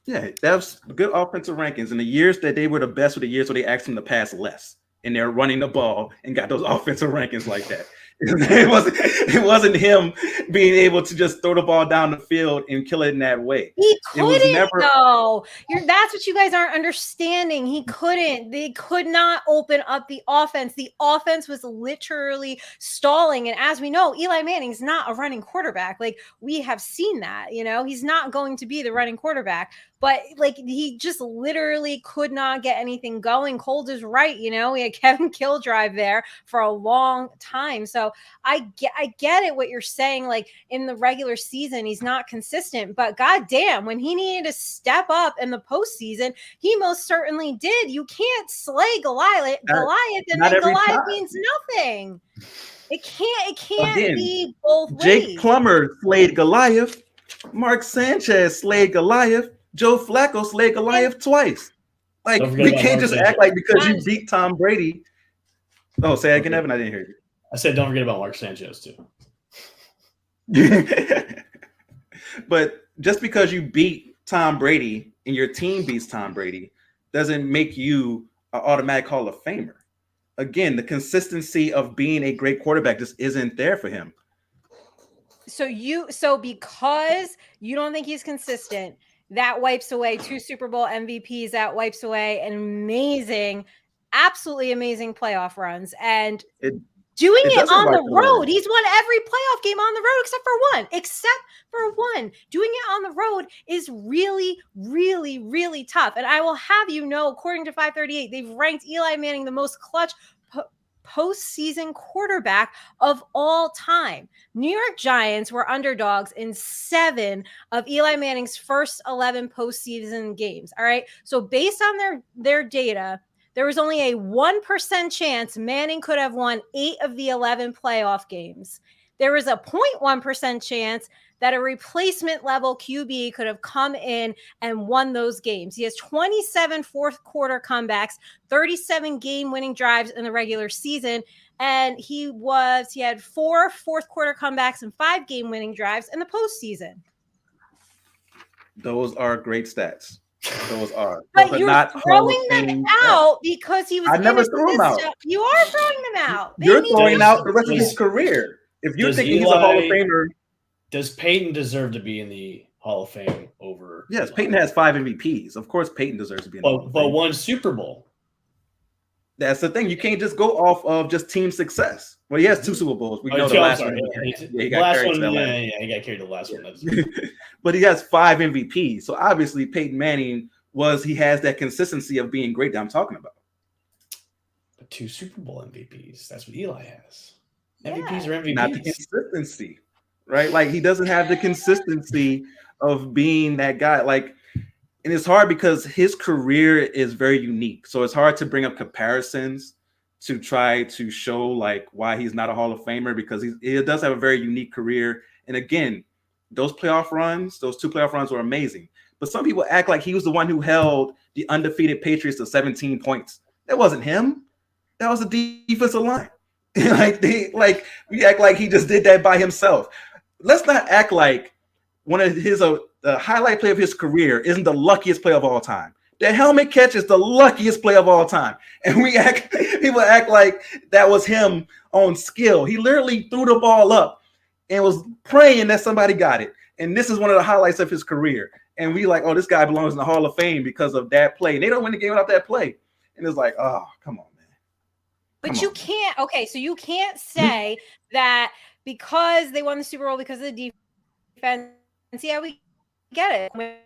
Yeah, that's good offensive rankings. And the years that they were the best were the years where they asked him to pass less, and they're running the ball and got those offensive rankings like that. It wasn't him being able to just throw the ball down the field and kill it in that way. He couldn't, though. That's what you guys aren't understanding. He couldn't. They could not open up the offense. The offense was literally stalling. And as we know, Eli Manning's not a running quarterback. Like, we have seen that. He's not going to be the running quarterback. But, like, he just literally could not get anything going. Cold is right. We had Kevin Killdrive there for a long time. So I get it, what you're saying. Like, in the regular season, he's not consistent. But goddamn, when he needed to step up in the postseason, he most certainly did. You can't slay Goliath and then Goliath means nothing. It can't be both ways. Jake Plummer slayed Goliath. Mark Sanchez slayed Goliath. Joe Flacco slayed Goliath twice. Like, we can't just act like because you beat Tom Brady. Oh, say that again, Evan. I didn't hear you. I said don't forget about Mark Sanchez too. But just because you beat Tom Brady and your team beats Tom Brady doesn't make you an automatic Hall of Famer. Again, the consistency of being a great quarterback just isn't there for him. So because you don't think he's consistent, that wipes away 2 Super Bowl MVPs. That wipes away an absolutely amazing playoff runs. And doing it on the road, he's won every playoff game on the road except for one. Doing it on the road is really, really, really tough. And I will have you know, according to 538, they've ranked Eli Manning the most clutch postseason quarterback of all time. New York Giants were underdogs in 7 of Eli Manning's first 11 postseason games. All right. So based on their data, there was only a 1% chance Manning could have won 8 of the 11 playoff games. There was a 0.1% chance that a replacement level QB could have come in and won those games. He has 27 fourth quarter comebacks, 37 game winning drives in the regular season. And he had 4 fourth quarter comebacks and 5 game winning drives in the postseason. Those are great stats. Those are. But you're not throwing them out because he was. I never threw them out. You are throwing them out. You're throwing out the rest of his career. If you're thinking he's a Hall of Famer. Does Peyton deserve to be in the Hall of Fame over? Yes, Peyton has 5 MVPs. Of course, Peyton deserves to be in the Hall of Fame. But 1 Super Bowl. That's the thing. You can't just go off of just team success. Well, he has 2 Super Bowls. We know the last one. He got carried to the last one. But he has 5 MVPs. So obviously Peyton Manning he has that consistency of being great that I'm talking about. But 2 Super Bowl MVPs. That's what Eli has. Yeah. MVPs are MVPs. Not the consistency, right? Like he doesn't have the consistency of being that guy. Like, and it's hard because his career is very unique. So it's hard to bring up comparisons to try to show like why he's not a Hall of Famer, because he does have a very unique career. And again, those 2 playoff runs were amazing. But some people act like he was the one who held the undefeated Patriots to 17 points. That wasn't him. That was the defensive line. We act like he just did that by himself. Let's not act like one of his the highlight play of his career isn't the luckiest play of all time. The helmet catch is the luckiest play of all time. And people act like that was him on skill. He literally threw the ball up and was praying that somebody got it. And this is one of the highlights of his career. And we like, oh, this guy belongs in the Hall of Fame because of that play. And they don't win the game without that play. And it's like, oh, come on, man. But you can't. Okay, so you can't say that because they won the Super Bowl because of the defense. Yeah, we get it.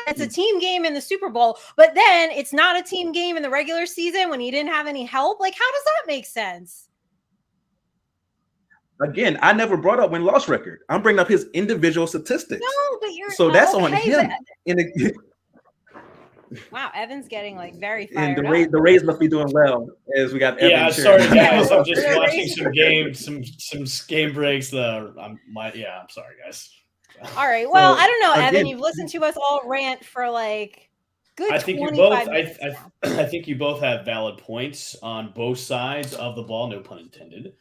It's a team game in the Super Bowl, but then it's not a team game in the regular season when he didn't have any help. Like, how does that make sense? Again, I never brought up win-loss record. I'm bringing up his individual statistics. No, but you're that's on him. Wow, Evan's getting like very fired and up. The Rays must be doing well as we got. Yeah, Evan sorry guys. I'm just watching some game breaks. I'm sorry guys. All right. Well, I don't know, Evan. You've listened to us all rant for like good. I think you both. I think you both have valid points on both sides of the ball. No pun intended.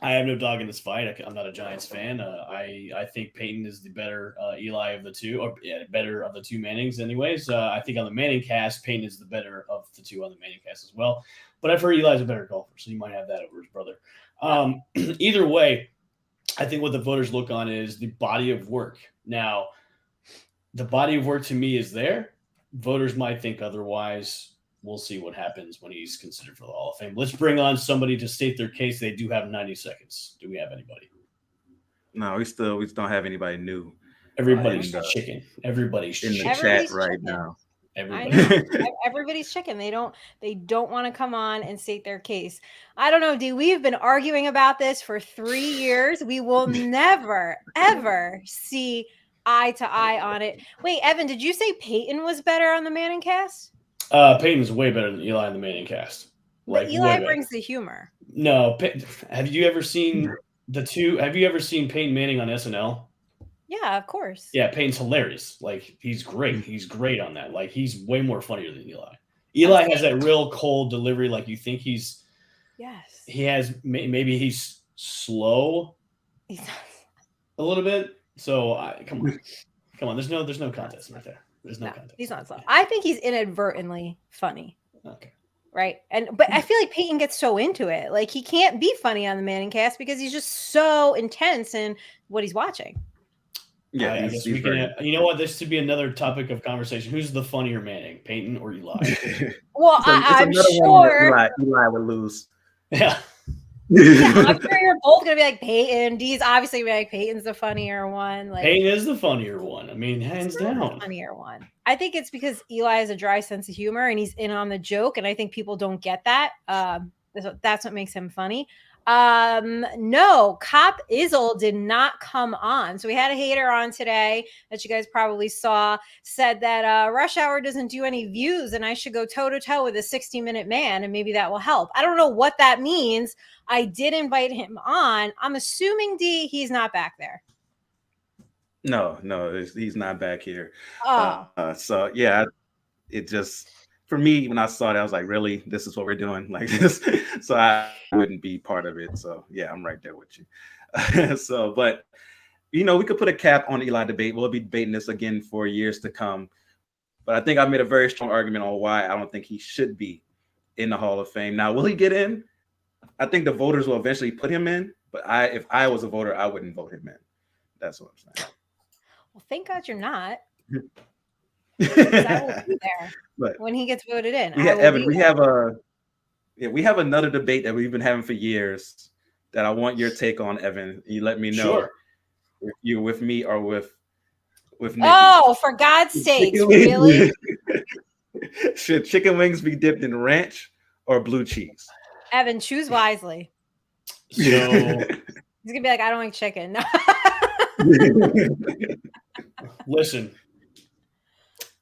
I have no dog in this fight. I'm not a Giants fan. I think Peyton is the better Eli of the two, or better of the 2 Mannings anyways. I think on the Manning cast, Peyton is the better of the 2 on the Manning cast as well. But I've heard Eli's a better golfer, so you might have that over his brother. Either way, I think what the voters look on is the body of work. Now, the body of work to me is there. Voters might think otherwise. We'll see what happens when he's considered for the Hall of Fame. Let's bring on somebody to state their case. They do have 90 seconds. Do we have anybody? No, we don't have anybody new. Everybody's chicken. Everybody's in the chicken. chat right now. Everybody's chicken. They don't want to come on and state their case. I don't know, D. We've been arguing about this for 3 years. We will never, ever see eye to eye on it. Wait, Evan, did you say Peyton was better on the Manning cast? Peyton's way better than Eli in the Manning cast. But Eli brings the humor. No, have you ever seen the two? Have you ever seen Peyton Manning on SNL? Yeah, of course. Yeah, Peyton's hilarious. Like, he's great. He's great on that. Like, he's way more funnier than Eli. Eli has that real cold delivery. Like, you think he's. Yes. He has maybe he's slow. He's a little bit. So come on. There's no contest right there. There's no contest. He's not slow. I think he's inadvertently funny. Okay. Right. But I feel like Peyton gets so into it. Like, he can't be funny on the Manning cast because he's just so intense in what he's watching. Yeah, I guess we can. You know what? This should be another topic of conversation. Who's the funnier Manning, Peyton or Eli? Well, I'm sure Eli would lose. Yeah. Yeah, I'm sure you're both gonna be like Peyton. D's obviously be like Peyton's the funnier one. Like, Peyton is the funnier one. I mean, hands down, the funnier one. I think it's because Eli has a dry sense of humor and he's in on the joke, and I think people don't get that. That's what makes him funny. No, Cop Izzle did not come on. So we had a hater on today that you guys probably saw, said that Rush Hour doesn't do any views and I should go toe to toe with a 60-minute man and maybe that will help. I don't know what that means. I did invite him on. I'm assuming D, he's not back there. No, he's not back here. Oh. So yeah, it just, for me, when I saw that, I was like, really, this is what we're doing like this. So I wouldn't be part of it. So yeah, I'm right there with you. So, but we could put a cap on the Eli debate. We'll be debating this again for years to come. But I think I made a very strong argument on why I don't think he should be in the Hall of Fame. Now, will he get in? I think the voters will eventually put him in. But if I was a voter, I wouldn't vote him in. That's what I'm saying. Well, thank God you're not. I will be there But when he gets voted in. we I will Evan, be we there. have another debate that we've been having for years that I want your take on, Evan. You let me know Sure. if you're with me or with Nikki. Oh, for God's sakes, Chicken really? Should chicken wings be dipped in ranch or blue cheese? Evan, choose wisely. So He's gonna be like, I don't like chicken. listen,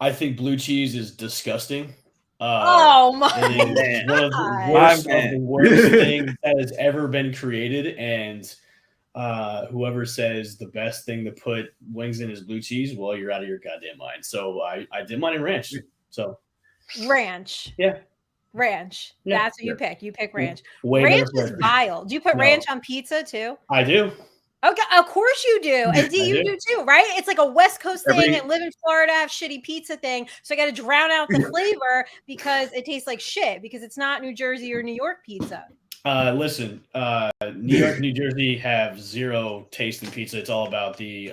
I think blue cheese is disgusting. Oh my It is one of God. the worst things that has ever been created. And whoever says the best thing to put wings in is blue cheese, well, you're out of your goddamn mind. So I did mine in ranch. So Ranch. yeah. Ranch. Yeah. That's what you pick. You pick ranch. Way Ranch better is flavor. vile. Do you put No. ranch on pizza too? I do. Okay, of course you do. And do I you do. do too, right? It's like a West Coast thing Every- and live in Florida, have shitty pizza thing. So I got to drown out the flavor because it tastes like shit because it's not New Jersey or New York pizza. Listen, New York, New Jersey have zero taste in pizza. It's all about the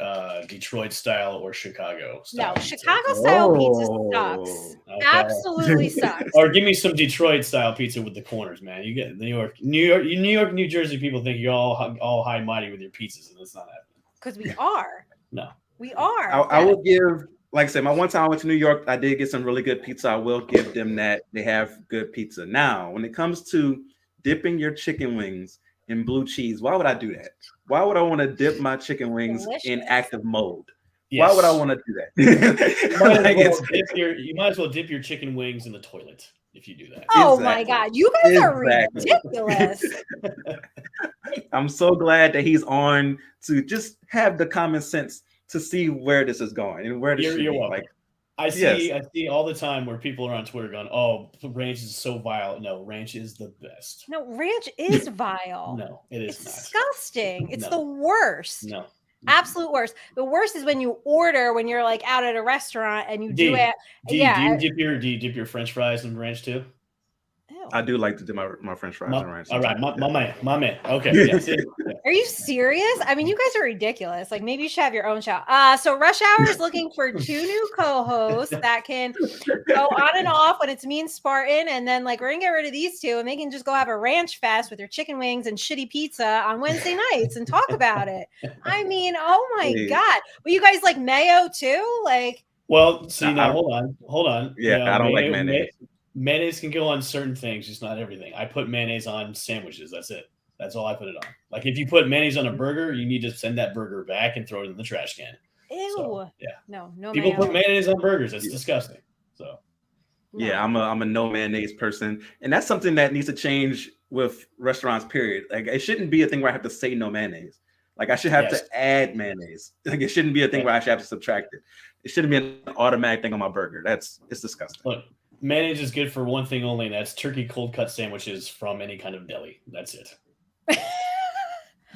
Detroit style or Chicago style. No, pizza. Chicago style pizza Oh. sucks. Okay. Absolutely sucks. Or give me some Detroit style pizza with the corners, man. You get New York, New Jersey people think you're all high and mighty with your pizzas, and that's not happening. Because we are. No. We are. I will give, like I said, my one time I went to New York, I did get some really good pizza. I will give them that. They have good pizza. Now, when it comes to dipping your chicken wings in blue cheese, why would I do that? Why would I want to dip my chicken wings in active mold? Yes. Why would I want to do that? You might as well dip your chicken wings in the toilet if you do that. Oh my God. You guys are Exactly. ridiculous. I'm so glad that he's on to just have the common sense to see where this is going and where this should be. Welcome. Like, I see all the time where people are on Twitter going, "Oh, ranch is so vile." No, ranch is the best. No, ranch is vile. No, it is It's not. disgusting. It's No. the worst. No. Absolute worst. The worst is when you order when you're like out at a restaurant and you Do do it. Do you dip your French fries in ranch too? Ew. I do like to do my French fries in ranch. All right, my man. Okay. Yeah, see? Yeah. Are you serious? I mean, you guys are ridiculous. Like maybe you should have your own show. So Rush Hour is looking for 2 new co-hosts that can go on and off when it's me and Spartan, and then like we're gonna get rid of these two, and they can just go have a ranch fest with their chicken wings and shitty pizza on Wednesday nights and talk about it. I mean, oh my God. But you guys like mayo too? Like, well, see now, hold on. Yeah, I don't like mayonnaise. Mayonnaise can go on certain things, just not everything. I put mayonnaise on sandwiches. That's it. That's all I put it on. Like if you put mayonnaise on a burger, you need to send that burger back and throw it in the trash can. ew. So, yeah. No People mayo. put mayonnaise on burgers. That's disgusting. So No. Yeah, I'm a no mayonnaise person, and that's something that needs to change with restaurants. Period. Like it shouldn't be a thing where I have to say no mayonnaise. Like I should have to add mayonnaise. Like it shouldn't be a thing where I should have to subtract it. It shouldn't be an automatic thing on my burger. It's disgusting. Look, mayonnaise is good for one thing only, and that's turkey cold cut sandwiches from any kind of deli. That's it.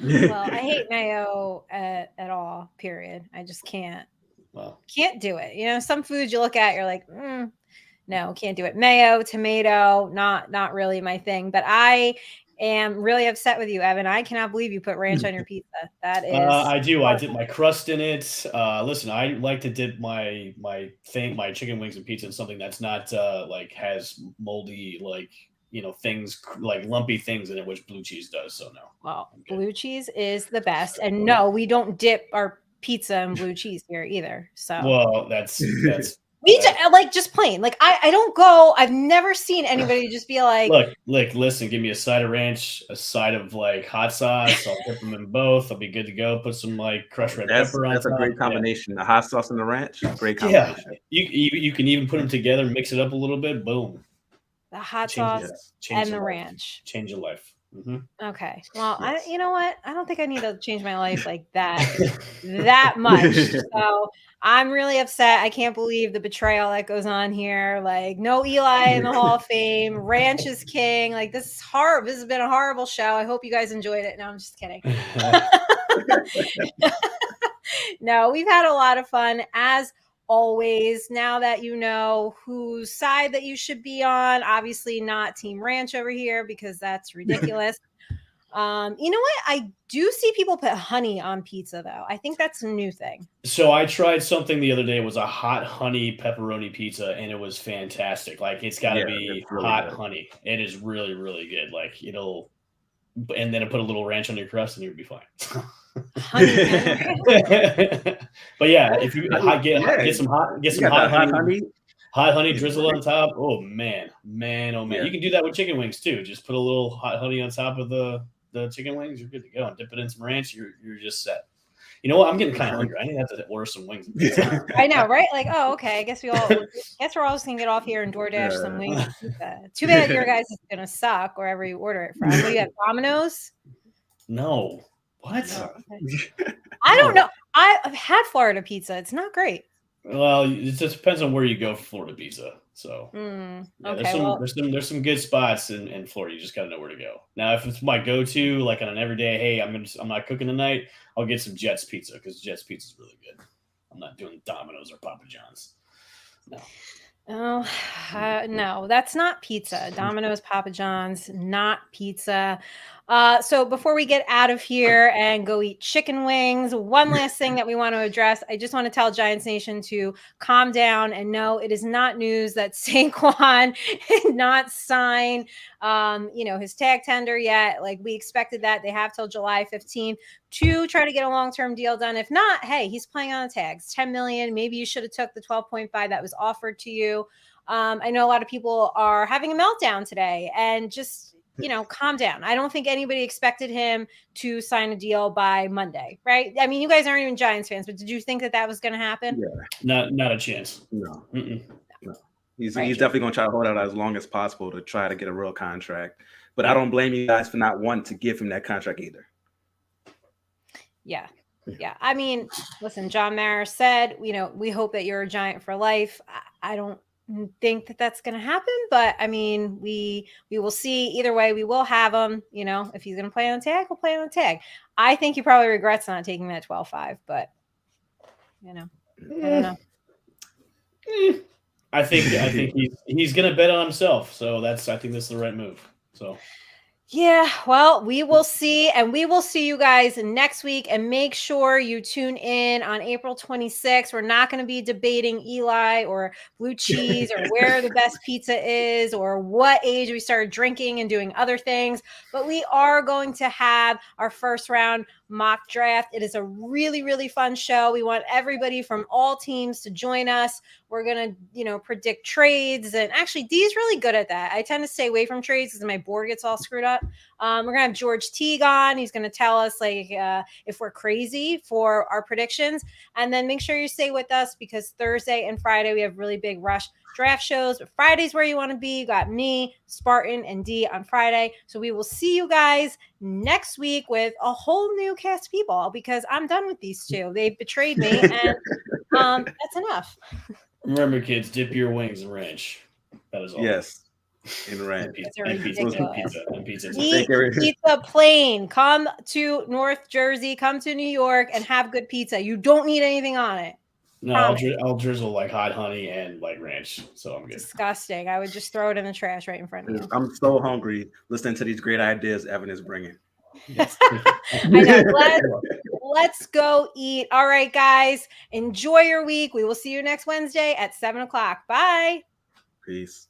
Well, I hate mayo at all, period. I just can't do it. You know, some foods you look at, you're like, no, can't do it. Mayo, tomato, not really my thing. But I am really upset with you, Evan. I cannot believe you put ranch on your pizza. That is I do. I dip my crust in it. Listen, I like to dip my chicken wings and pizza in something that's not like has moldy things like lumpy things in it, which blue cheese does. So no. Well, blue cheese is the best, and no, we don't dip our pizza in blue cheese here either. So well, that's we just plain. Like I don't go. I've never seen anybody just be like, look, listen, give me a side of ranch, a side of like hot sauce. I'll dip them in both. I'll be good to go. Put some like crushed red pepper on. That's a great combination. The hot sauce and the ranch, great Yeah, combination. you can even put them together, mix it up a little bit. Boom. the hot sauce and the ranch. Change your life. Mm-hmm. Okay. Well, you know what? I don't think I need to change my life like that much. So I'm really upset. I can't believe the betrayal that goes on here. Like no Eli in the Hall of Fame. Ranch is king. Like this is horrible. This has been a horrible show. I hope you guys enjoyed it. No, I'm just kidding. No, we've had a lot of fun as always. Now that you know whose side that you should be on, obviously not Team Ranch over here because that's ridiculous. You know what? I do see people put honey on pizza, though. I think that's a new thing. So I tried something the other day. It was a hot honey pepperoni pizza, and it was fantastic. Like it's got to be it's really hot good. honey. It is really, really good. Like and then I put a little ranch on your crust, and you'll be fine. Honey and But yeah, if you get some You got that hot honey. Hot honey It's drizzle great. on top. Oh man. Oh man. Yeah. You can do that with chicken wings too. Just put a little hot honey on top of the chicken wings. You're good to go. And dip it in some ranch. You're just set. You know what? I'm getting kind of hungry. I need to have to order some wings. I know, right? Like, oh, okay. I guess we're all just gonna get off here and DoorDash some wings and pizza. Too bad your guys is gonna suck wherever you order it from. What do you have, Domino's? No. What? No, okay. I don't know. I've had Florida pizza. It's not great. Well, it just depends on where you go for Florida pizza. So yeah, okay, there's some good spots in Florida. You just gotta know where to go. Now, if it's my go-to, like on an everyday, hey, I'm not cooking tonight, I'll get some Jets pizza because Jets pizza is really good. I'm not doing Domino's or Papa John's. No. Oh, no, that's not pizza. Domino's, Papa John's, not pizza. So before we get out of here and go eat chicken wings, one last thing that we want to address. I just want to tell Giants Nation to calm down and no, it is not news that Saquon did not sign, his tag tender yet. Like we expected that. They have till July 15th to try to get a long-term deal done. If not, hey, he's playing on the tags, 10 million. Maybe you should have took the 12.5 that was offered to you. I know a lot of people are having a meltdown today and just, calm down. I don't think anybody expected him to sign a deal by Monday, right? I mean, you guys aren't even Giants fans, but did you think that was going to happen? Yeah. Not a chance. No. No. He's Right, definitely going to try to hold out as long as possible to try to get a real contract. But I don't blame you guys for not wanting to give him that contract either. Yeah. I mean, listen, John Maris said, we hope that you're a Giant for life. I don't think that that's going to happen, but I mean, we will see. Either way, we will have him. If he's going to play on the tag, we'll play on the tag. I think he probably regrets not taking that 12.5, but I don't know. I think he's going to bet on himself. So I think that's the right move. So. Yeah, well, we will see, and we will see you guys next week. And make sure you tune in on April 26th. We're not going to be debating Eli or blue cheese or where the best pizza is or what age we started drinking and doing other things. But we are going to have our first round mock draft. It is a really, really fun show. We want everybody from all teams to join us. We're going to, predict trades. And actually, Dee's really good at that. I tend to stay away from trades because my board gets all screwed up. We're going to have George Teague on. He's going to tell us if we're crazy for our predictions. And then make sure you stay with us because Thursday and Friday, we have really big rush draft shows. But Friday's where you want to be. You got me, Spartan, and Dee on Friday. So we will see you guys next week with a whole new cast of people because I'm done with these two. They betrayed me, and that's enough. Remember, kids, dip your wings in ranch. That is all. Yes. In ranch. And pizza. Eat pizza plain. Come to North Jersey, come to New York, and have good pizza. You don't need anything on it. No, I'll drizzle like hot honey and like ranch, so I'm good. Disgusting. I would just throw it in the trash right in front of you. I'm so hungry listening to these great ideas Evan is bringing. Yes. I know. Let's go eat. All right, guys. Enjoy your week. We will see you next Wednesday at 7:00. Bye. Peace.